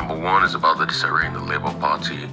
Number one is about the disarray in the Labour Party.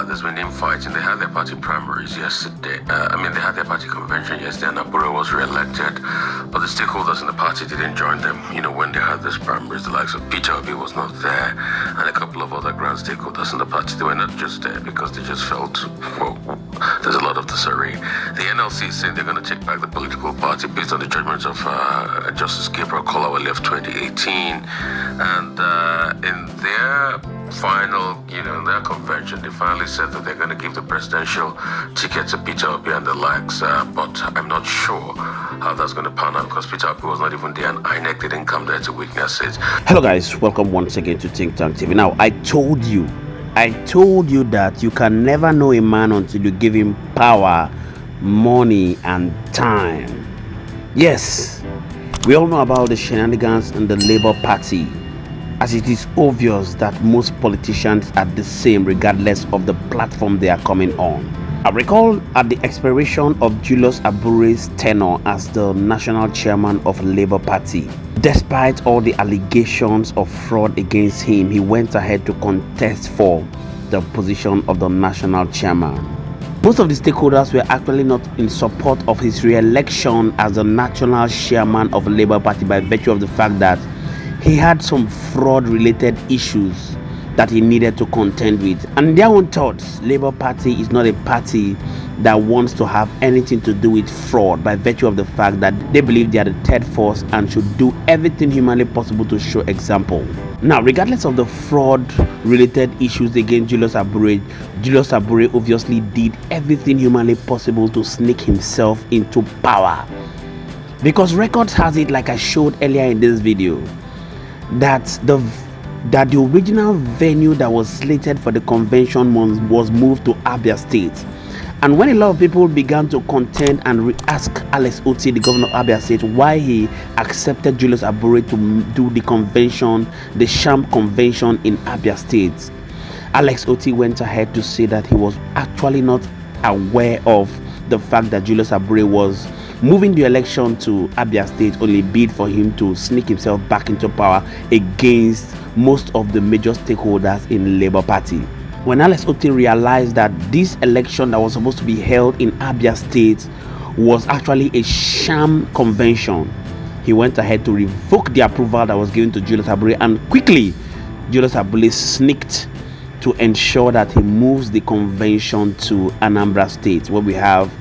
There's been infighting. They had their party primaries yesterday. They had their party convention yesterday, and Abure was re-elected. But the stakeholders in the party didn't join them. When they had these primaries, the likes of Peter Obi was not there, and a couple of other grand stakeholders in the party. They were not just there because they just felt, well, there's a lot of disarray. The NLC is saying they're going to take back the political party based on the judgments of Justice Gabriel Kolawole of 2018, and in their final, in their convention, they finally said that they're going to give the presidential ticket to Peter Obi and the likes, but I'm not sure how that's going to pan out because Peter Obi was not even there and INEC didn't come there to witness it. Hello guys, welcome once again to Ťhrēãtëñ TV. Now, I told you that you can never know a man until you give him power, money and time. Yes, we all know about the shenanigans in the Labour Party, as it is obvious that most politicians are the same regardless of the platform they are coming on. I recall at the expiration of Julius Abure's tenure as the national chairman of Labour Party, despite all the allegations of fraud against him, he went ahead to contest for the position of the national chairman. Most of the stakeholders were actually not in support of his re-election as the national chairman of Labour Party by virtue of the fact that he had some fraud-related issues that he needed to contend with. And in their own thoughts, Labour Party is not a party that wants to have anything to do with fraud by virtue of the fact that they believe they are the third force and should do everything humanly possible to show example. Now, regardless of the fraud-related issues against Julius Abure obviously did everything humanly possible to sneak himself into power. Because records has it, like I showed earlier in this video, that the original venue that was slated for the convention was moved to Abia State. And when a lot of people began to contend and ask Alex Otti, the governor of Abia State, why he accepted Julius Abure to do the convention, the sham convention in Abia State, Alex Otti went ahead to say that he was actually not aware of the fact that Julius Abure was moving the election to Abia State only bid for him to sneak himself back into power against most of the major stakeholders in Labour Party. When Alex Otti realized that this election that was supposed to be held in Abia State was actually a sham convention, he went ahead to revoke the approval that was given to Julius Abure, and quickly Julius Abure sneaked to ensure that he moves the convention to Anambra State, where we have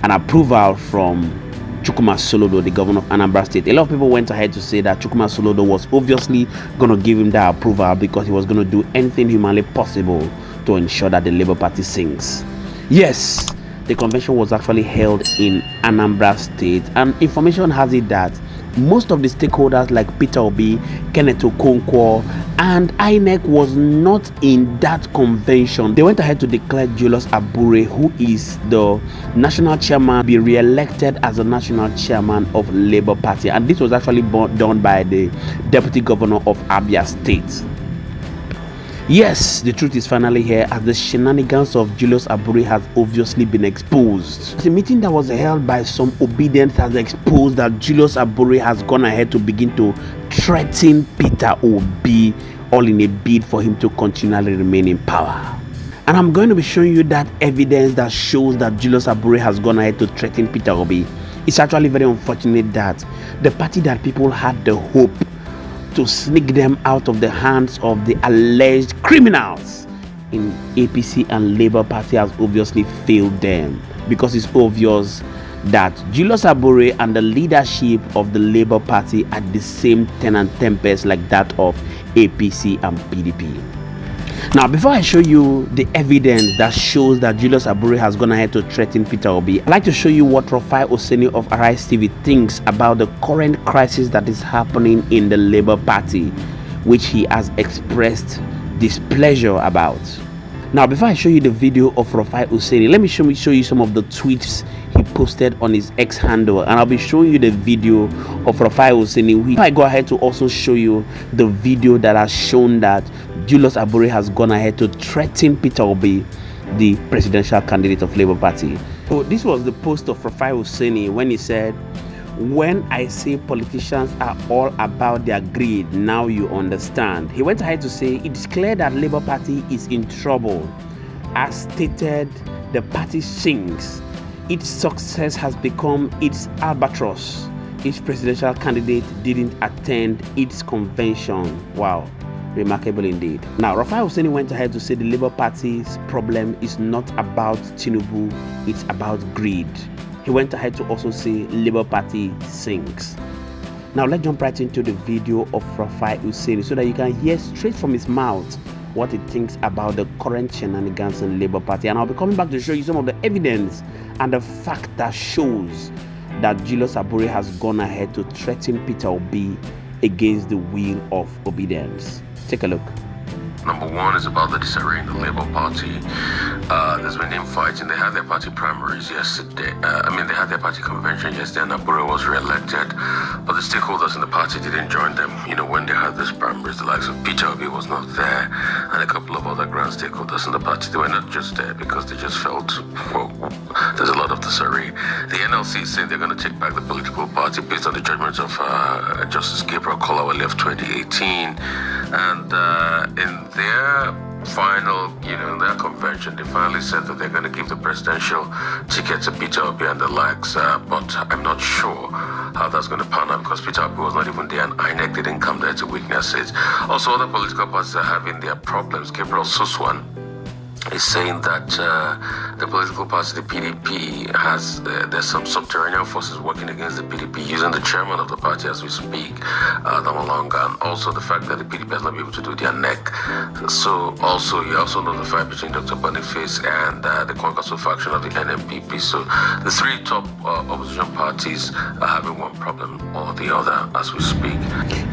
an approval from Chukwuma Soludo, the governor of Anambra State. A lot of people went ahead to say that Chukwuma Soludo was obviously going to give him that approval because he was going to do anything humanly possible to ensure that the Labour Party sinks. Yes, the convention was actually held in Anambra State, and information has it that most of the stakeholders like Peter Obi, Kenneth Okonkwo, and INEC was not in that convention. They went ahead to declare Julius Abure, who is the national chairman, be re-elected as the national chairman of Labour Party, and this was actually done by the deputy governor of Abia State. Yes, the truth is finally here, as the shenanigans of Julius Abure has obviously been exposed. The meeting that was held by some obedience has exposed that Julius Abure has gone ahead to begin to threaten Peter Obi, all in a bid for him to continually remain in power. And I'm going to be showing you that evidence that shows that Julius Abure has gone ahead to threaten Peter Obi. It's actually very unfortunate that the party that people had the hope to sneak them out of the hands of the alleged criminals in APC and Labour Party has obviously failed them, because it's obvious that Julius Abure and the leadership of the Labour Party are the same tenant tempest like that of APC and PDP. Now, before I show you the evidence that shows that Julius Abure has gone ahead to threaten Peter Obi, I'd like to show you what Rufai Useni of Arise TV thinks about the current crisis that is happening in the Labour Party, which he has expressed displeasure about. Now, before I show you the video of Rufai Useni, let me show you some of the tweets he posted on his X handle, and I'll be showing you the video of Rufai Useni. I go ahead to also show you the video that has shown that Julius Abure has gone ahead to threaten Peter Obi, the presidential candidate of Labour Party. So this was the post of Rufai Useni when he said, When I say politicians are all about their greed, now you understand. He went ahead to say it's clear that Labour Party is in trouble. As stated, the party sinks. Its success has become its albatross. Its presidential candidate didn't attend its convention. Wow, remarkable indeed. Now, Rufai Useni went ahead to say the Labour Party's problem is not about Tinubu, it's about greed. He went ahead to also say Labour Party sinks. Now let's jump right into the video of Rufai Useni so that you can hear straight from his mouth what he thinks about the current shenanigans in Labour Party. And I'll be coming back to show you some of the evidence and the fact that shows that Julius Abure has gone ahead to threaten Peter Obi against the will of obedience. Take a look. Number one is about the disarray in the Labour Party. There's been infighting. They had their party primaries yesterday. They had their party convention yesterday, and Abure was re-elected. But the stakeholders in the party didn't join them. When they had these primaries, the likes of Peter Obi was not there, and a couple of other grand stakeholders in the party. They were not just there because they just felt, well, there's a lot of disarray. The NLC is saying they're going to take back the political party based on the judgments of Justice Gabriel Kolawole of 2018. And in their final, their convention, they finally said that they're going to give the presidential ticket to Peter Obi and the likes. But I'm not sure how that's going to pan out because Peter Obi was not even there and INEC didn't come there to witness it. Also, other political parties are having their problems. Gabriel Suswan is saying that the political party, the PDP, there's some subterranean forces working against the PDP using the chairman of the party as we speak, Damalonga, and also the fact that the PDP has not been able to do their neck. So also, you also know the fight between Dr. Boniface and the Kwankwaso faction of the NMPP. So the three top opposition parties are having one problem or the other as we speak.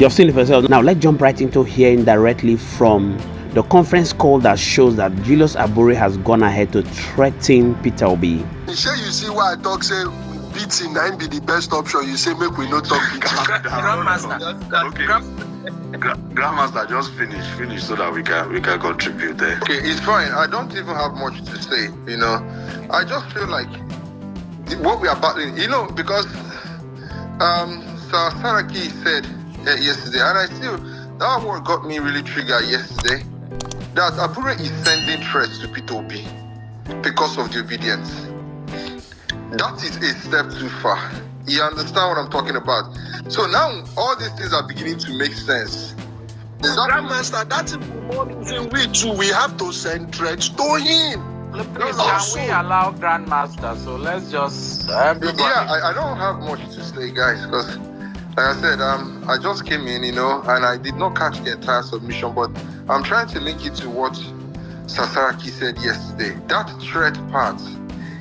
You've seen it for yourself. Now let's jump right into hearing directly from the conference call that shows that Julius Abure has gone ahead to threaten Peter Obi. Sure, you see why I talk say beating nine be the best option. You say make we not talk beating. Grandmaster. Okay. Grandmaster, just finish so that we can contribute there. Okay, it's fine. I don't even have much to say. I just feel like what we are battling. Because Sir Saraki said yesterday, and I still that word got me really triggered yesterday. That Abure is sending threats to Peter Obi because of the obedience. That is a step too far. You understand what I'm talking about? So now all these things are beginning to make sense. Grandmaster, that's one reason we have to send threats to him. Please, can we allow Grandmaster? So let's just everybody. Yeah, I don't have much to say, guys, because like I said, I just came in, and I did not catch the entire submission, but I'm trying to link it to what Sasaraki said yesterday. That threat part,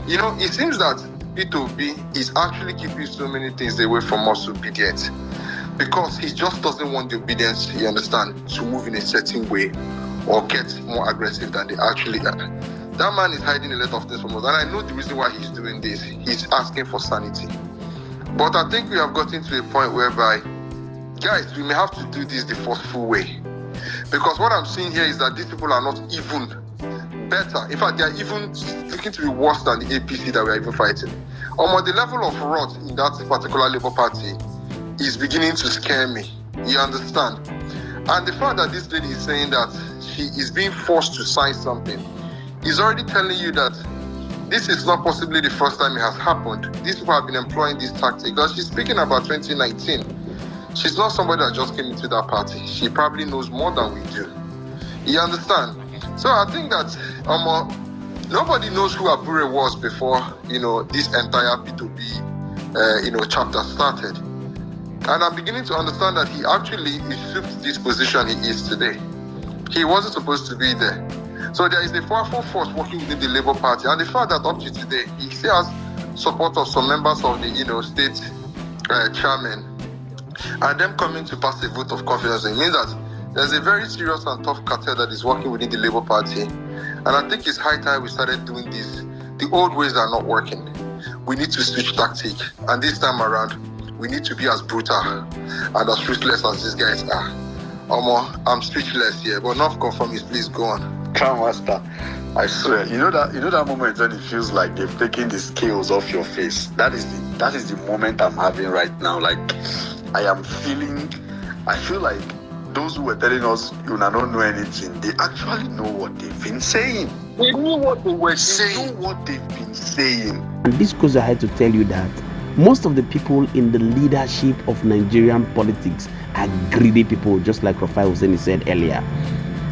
it seems that Peter Obi is actually keeping so many things away from us obedience because he just doesn't want the obedience, you understand, to move in a certain way or get more aggressive than they actually are. That man is hiding a lot of things from us, and I know the reason why he's doing this. He's asking for sanity. But I think we have gotten to a point whereby, guys, we may have to do this the forceful way. Because what I'm seeing here is that these people are not even better. In fact, they are even looking to be worse than the APC that we are even fighting. The level of rot in that particular Labour Party is beginning to scare me. You understand? And the fact that this lady is saying that she is being forced to sign something is already telling you that this is not possibly the first time it has happened. These people have been employing this tactic because she's speaking about 2019. She's not somebody that just came into that party. She probably knows more than we do. You understand? So I think that nobody knows who Abure was before, this entire P2B, chapter started. And I'm beginning to understand that he actually usurped this position he is today. He wasn't supposed to be there. So there is a powerful force working within the Labour Party, and the fact that up to today he still has support of some members of the state chairman, and them coming to pass a vote of confidence, it means that there's a very serious and tough cartel that is working within the Labour Party. And I think it's high time we started doing this. The old ways are not working. We need to switch tactic, and this time around, we need to be as brutal and as ruthless as these guys are. I'm speechless here, but enough conformists, please go on. Grandmaster, I swear, you know that moment when it feels like they've taken the scales off your face. That is the moment I'm having right now. Like I feel like those who were telling us you don't know anything, they actually know what they've been saying. They knew what they were They saying. know what they've been saying. And this goes ahead to tell you that most of the people in the leadership of Nigerian politics are greedy people, just like Rufai Useni said earlier.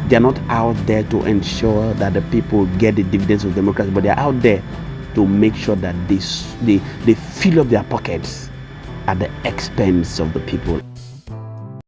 They are not out there to ensure that the people get the dividends of democracy, but they are out there to make sure that they fill up their pockets at the expense of the people.